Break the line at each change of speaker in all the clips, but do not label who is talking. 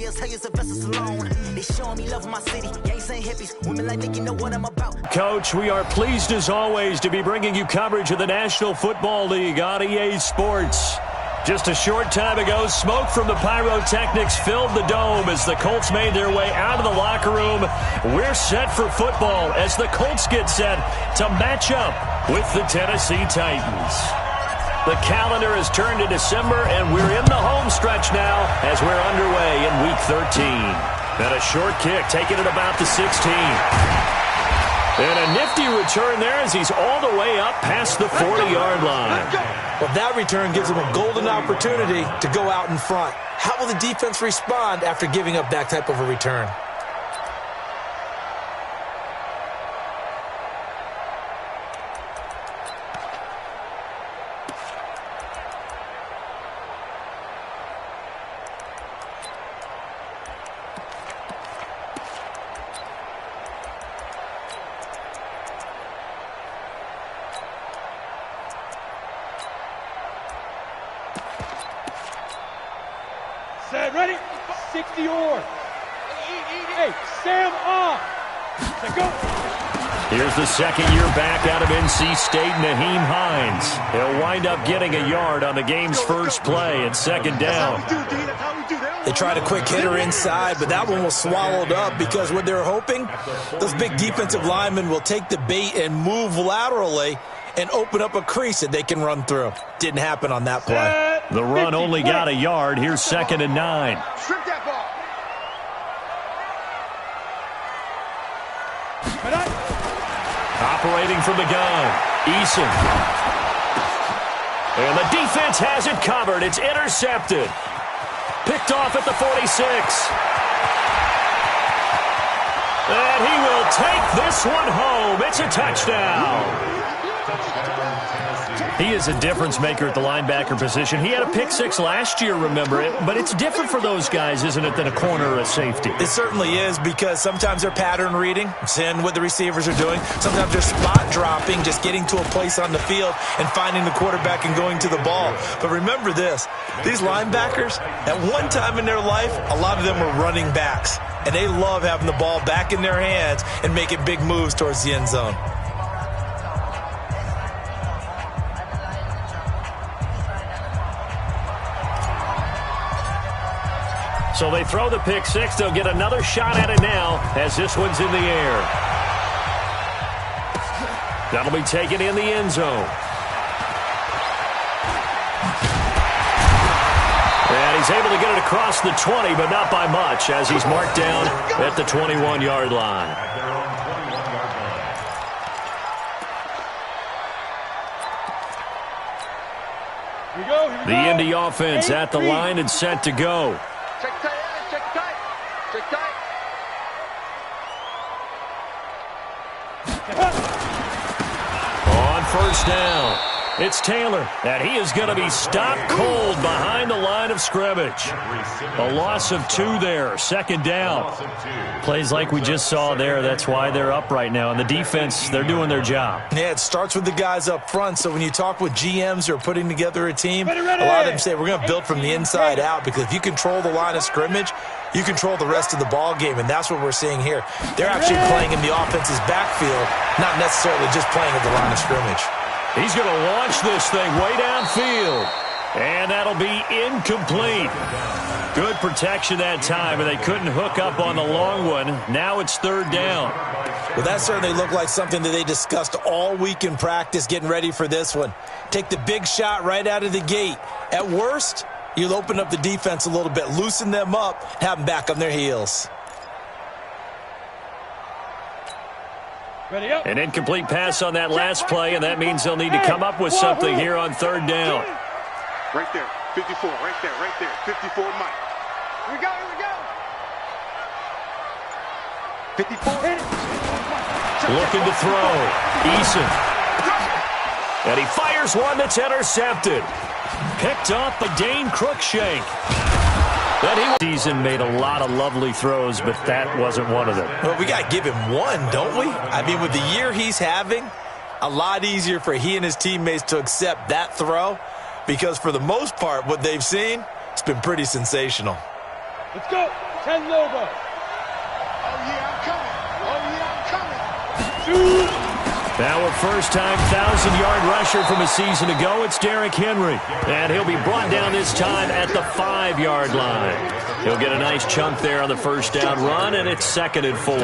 players, haters, investors alone. They showing me love in my city. Gangs ain't hippies. Women like me, you know what I'm about.
Coach, we are pleased as always to be bringing you coverage of the National Football League on EA Sports. Just a short time ago, smoke from the pyrotechnics filled the dome as the Colts made their way out of the locker room. We're set for football as the Colts get set to match up with the Tennessee Titans. The calendar has turned to December, and we're in the home stretch now as we're underway in Week 13. And a short kick taken at about the 16. And a nifty return there as he's all the way up past the 40-yard line.
Well, that return gives him a golden opportunity to go out in front. How will the defense respond after giving up that type of a return?
Set, ready? 60 or. Hey, Sam off. Set, go.
Here's the second year back out of NC State, Naheem Hines. He'll wind up getting a yard on the game's first play at second down.
They tried a quick hitter inside, but that one was swallowed up because what they're hoping, those big defensive linemen will take the bait and move laterally and open up a crease that they can run through. Didn't happen on that play.
The run only got a yard. Here's 2nd and 9.
Strip that ball.
Operating from the gun, Eason. And the defense has it covered. It's intercepted. Picked off at the 46. And he will take this one home. It's a touchdown. He is a difference maker at the linebacker position. He had a pick six last year, remember it, but it's different for those guys, isn't it, than a corner or a safety?
It certainly is, because sometimes they're pattern reading, seeing what the receivers are doing. Sometimes they're spot dropping, just getting to a place on the field and finding the quarterback and going to the ball. But remember this, these linebackers, at one time in their life, a lot of them were running backs, and they love having the ball back in their hands and making big moves towards the end zone.
So they throw the pick six. They'll get another shot at it now as this one's in the air. That'll be taken in the end zone. And he's able to get it across the 20, but not by much, as he's marked down at the 21-yard line. The Indy offense at the line and set to go.
Check tight, check tight, check tight.
On first down, it's Taylor, and he is going to be stopped cold behind the line of scrimmage. A loss of 2 there, 2nd down. Plays like we just saw there, that's why they're up right now. And the defense, they're doing their job.
Yeah, it starts with the guys up front. So when you talk with GMs who are putting together a team, a lot of them say we're going to build from the inside out, because if you control the line of scrimmage, you control the rest of the ball game, and that's what we're seeing here. They're actually playing in the offense's backfield, not necessarily just playing at the line of scrimmage.
He's going to launch this thing way downfield, and that'll be incomplete. Good protection that time, and they couldn't hook up on the long one. Now it's 3rd down.
Well, that certainly looked like something that they discussed all week in practice, getting ready for this one. Take the big shot right out of the gate. At worst, you'll open up the defense a little bit, loosen them up, have them back on their heels.
An incomplete pass on that last play, and that means they'll need to come up with something here on 3rd down.
Right there, 54, right there, 54, Mike. Here we go, 54.
Looking to throw. Eason. And he fires one that's intercepted. Picked up by Dane Cruikshank. Season made a lot of lovely throws, but that wasn't one of them.
Well, we got to give him one, don't we? I mean, with the year he's having, a lot easier for he and his teammates to accept that throw, because for the most part, what they've seen, it's been pretty sensational.
Let's go. 10 Lobo.
Oh, yeah, I'm coming. Oh, yeah, I'm coming.
Now a first-time 1,000-yard rusher from a season ago, it's Derrick Henry. And he'll be brought down this time at the 5-yard line. He'll get a nice chunk there on the first down run, and it's 2nd and 4.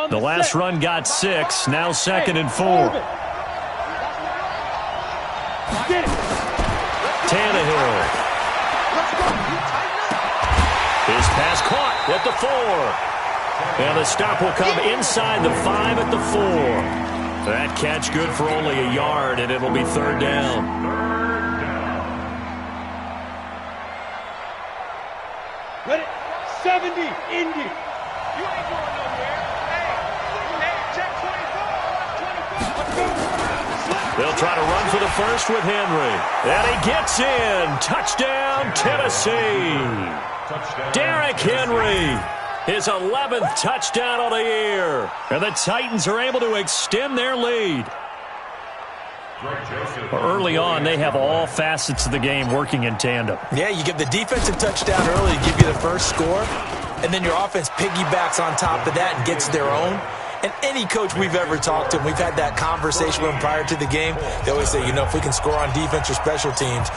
The last run got 6, now 2nd and 4. Tannehill. His pass caught at the 4. And the stop will come inside the 5 at the 4. That catch good for only a yard, and it'll be 3rd down.
Ready? 70, Indy.
You ain't going nowhere. Hey, check 24.
They'll try to run for the first with Henry. And he gets in. Touchdown, Tennessee. Derrick Henry, his 11th touchdown of the year. And the Titans are able to extend their lead. Early on, they have all facets of the game working in tandem.
Yeah, you give the defensive touchdown early to give you the first score, and then your offense piggybacks on top of that and gets their own. And any coach we've ever talked to, and we've had that conversation with them prior to the game, they always say, you know, if we can score on defense or special teams,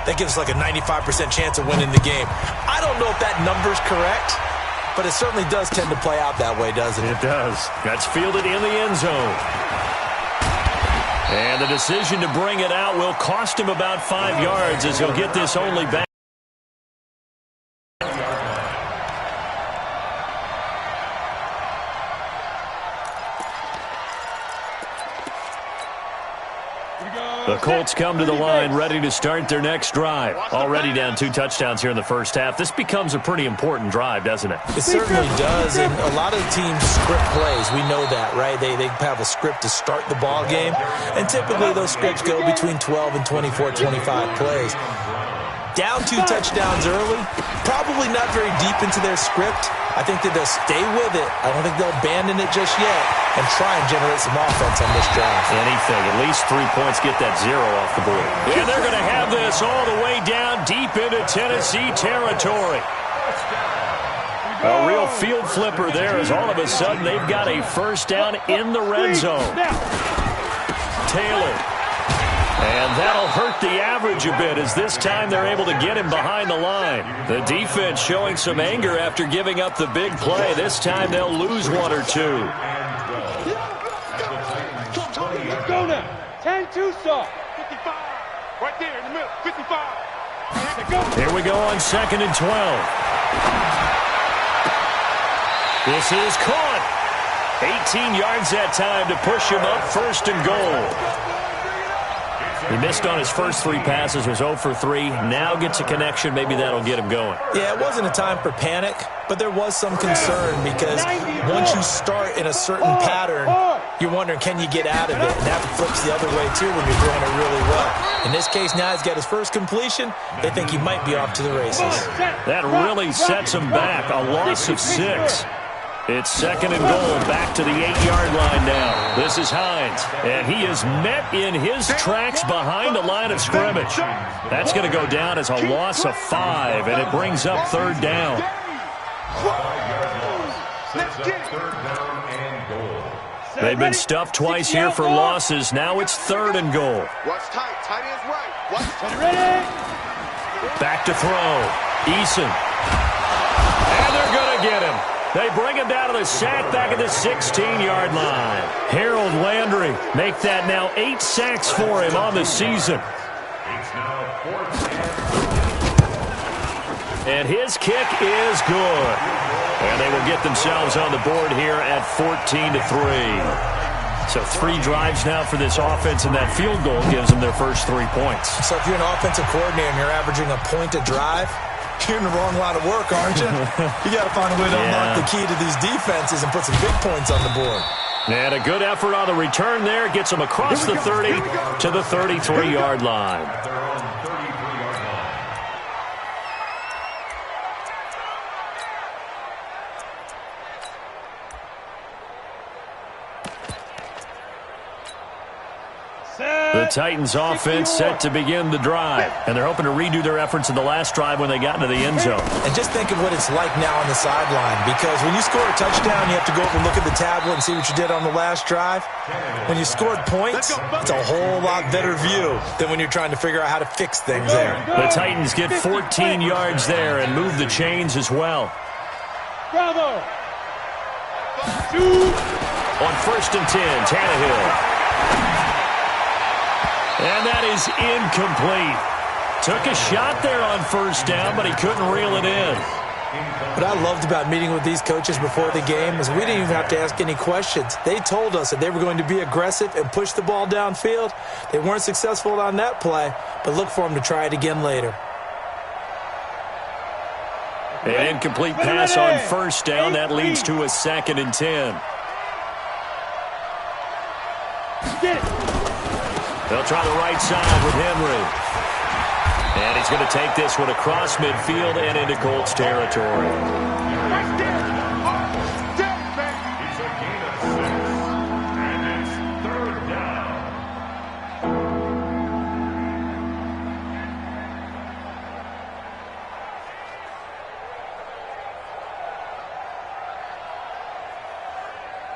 that gives us like a 95% chance of winning the game. I don't know if that number's correct, but it certainly does tend to play out that way, doesn't it?
It does. That's fielded in the end zone. And the decision to bring it out will cost him about 5 yards as he'll get this only back. The Colts come to the line ready to start their next drive. Already down 2 touchdowns here in the first half. This becomes a pretty important drive, doesn't it?
It certainly does, and a lot of teams script plays. We know that, right? They have a script to start the ball game, and typically those scripts go between 12 and 24, 25 plays. Down 2 touchdowns early, probably not very deep into their script. I think that they'll stay with it. I don't think they'll abandon it just yet and try and generate some offense on this drive.
Anything. At least 3 points, get that 0 off the board. And they're going to have this all the way down deep into Tennessee territory. A real field flipper there as all of a sudden they've got a first down in the red zone. Taylor. And that'll hurt the average a bit as this time they're able to get him behind the line. The defense showing some anger after giving up the big play. This time they'll lose 1 or 2.
Let's go now. 10-2 stop.
55. Right there in the middle. 55.
Here we go on 2nd and 12. This is caught. 18 yards that time to push him up 1st and goal. He missed on his first 3 passes, was 0 for 3. Now gets a connection. Maybe that'll get him going.
Yeah, it wasn't a time for panic, but there was some concern because once you start in a certain pattern, you're wondering, can you get out of it? And that flips the other way, too, when you're doing it really well. In this case, now he's got his first completion. They think he might be off to the races.
That really sets him back. A loss of 6. It's 2nd and goal, back to the 8-yard line now. This is Hines, and he is met in his tracks behind the line of scrimmage. That's going to go down as a loss of 5, and it brings up 3rd down. They've been stuffed twice here for losses. Now it's 3rd and goal.
Watch tight. Tight end's right. Watch.
Ready?
Back to throw. Eason. And they're going to get him. They bring him down to the sack back at the 16-yard line. Harold Landry make that now 8 sacks for him on the season. And his kick is good. And they will get themselves on the board here at 14-3. So 3 drives now for this offense, and that field goal gives them their first 3 points.
So if you're an offensive coordinator and you're averaging a point a drive, you're in the wrong line of work, aren't you? You got to find a way to unlock the key to these defenses and put some big points on the board.
And a good effort on the return there. Gets them across the 30 to the 33-yard line. The Titans offense set to begin the drive, and they're hoping to redo their efforts in the last drive when they got into the end zone.
And just think of what it's like now on the sideline, because when you score a touchdown, you have to go up and look at the tablet and see what you did on the last drive. When you scored points, it's a whole lot better view than when you're trying to figure out how to fix things there.
The Titans get 14 yards there and move the chains as well.
Bravo.
On 1st and 10, Tannehill. And that is incomplete. Took a shot there on 1st down, but he couldn't reel it in.
What I loved about meeting with these coaches before the game is we didn't even have to ask any questions. They told us that they were going to be aggressive and push the ball downfield. They weren't successful on that play, but look for them to try it again later.
An incomplete pass on 1st down. That leads to a 2nd and 10.
Get it.
They'll try the right side with Henry. And he's going to take this one across midfield and into Colts territory.
Right there. Dead, baby. It's a gain of 6, and it's 3rd down.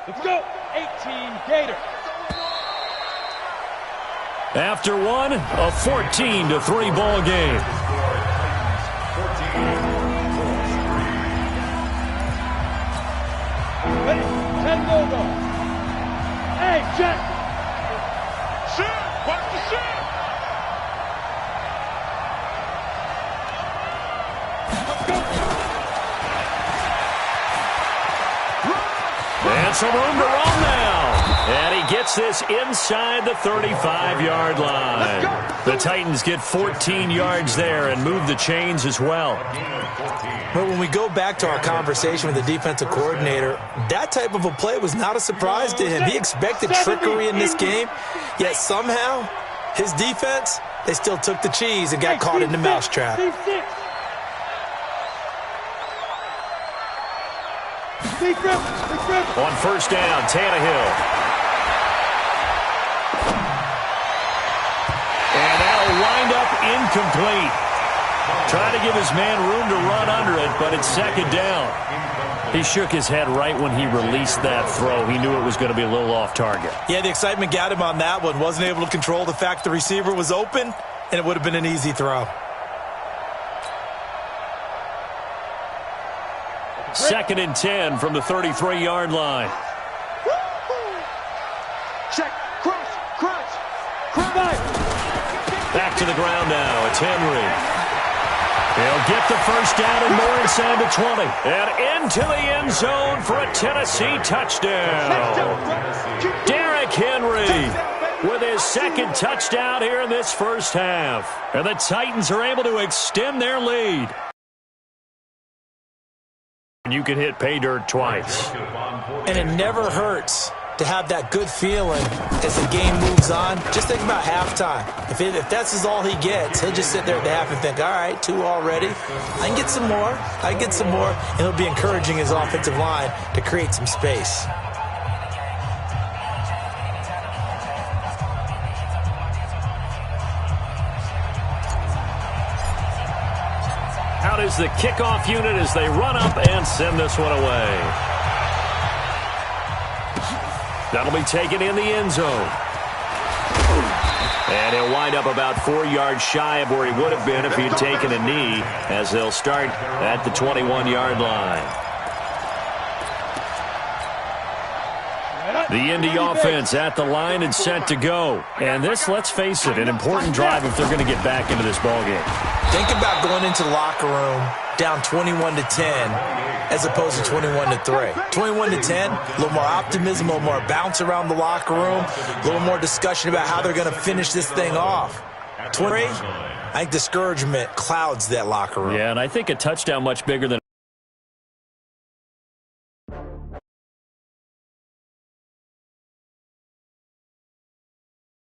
Let's go. 18 Gator.
After one, a 14-3 ball game.
Ready? 10 logo. Hey, check.
Shit. Watch the shit.
And some room to run now. And he gets this inside the 35-yard line. The Titans get 14 yards there and move the chains as well.
But when we go back to our conversation with the defensive coordinator, that type of a play was not a surprise to him. He expected trickery in this game, yet somehow his defense, they still took the cheese and got caught in the mousetrap.
On 1st down, Tannehill. And that'll wind up incomplete. Trying to give his man room to run under it, but it's 2nd down. He shook his head right when he released that throw. He knew it was going to be a little off target.
Yeah, the excitement got him on that one. Wasn't able to control the fact the receiver was open, and it would have been an easy throw.
2nd and 10 from the 33-yard line.
Check. Crunch.
Back to the ground now. It's Henry. He'll get the 1st down and more inside the 20. And into the end zone for a Tennessee touchdown. Derrick Henry with his 2nd touchdown here in this 1st half. And the Titans are able to extend their lead. You can hit pay dirt twice.
And it never hurts to have that good feeling as the game moves on. Just think about halftime. If that's all he gets, he'll just sit there at the half and think, all right, 2 already. I can get some more. And he'll be encouraging his offensive line to create some space.
Out is the kickoff unit as they run up and send this one away. That'll be taken in the end zone. And he'll wind up about 4 yards shy of where he would have been if he had taken a knee, as they'll start at the 21-yard line. The Indy offense at the line and set to go. And this, let's face it, an important drive if they're going to get back into this ballgame.
Think about going into the locker room down 21-10 as opposed to 21-3. 21-10, a little more optimism, a little more bounce around the locker room, a little more discussion about how they're going to finish this thing off. 20, I think discouragement clouds that locker room.
Yeah, and I think a touchdown much bigger than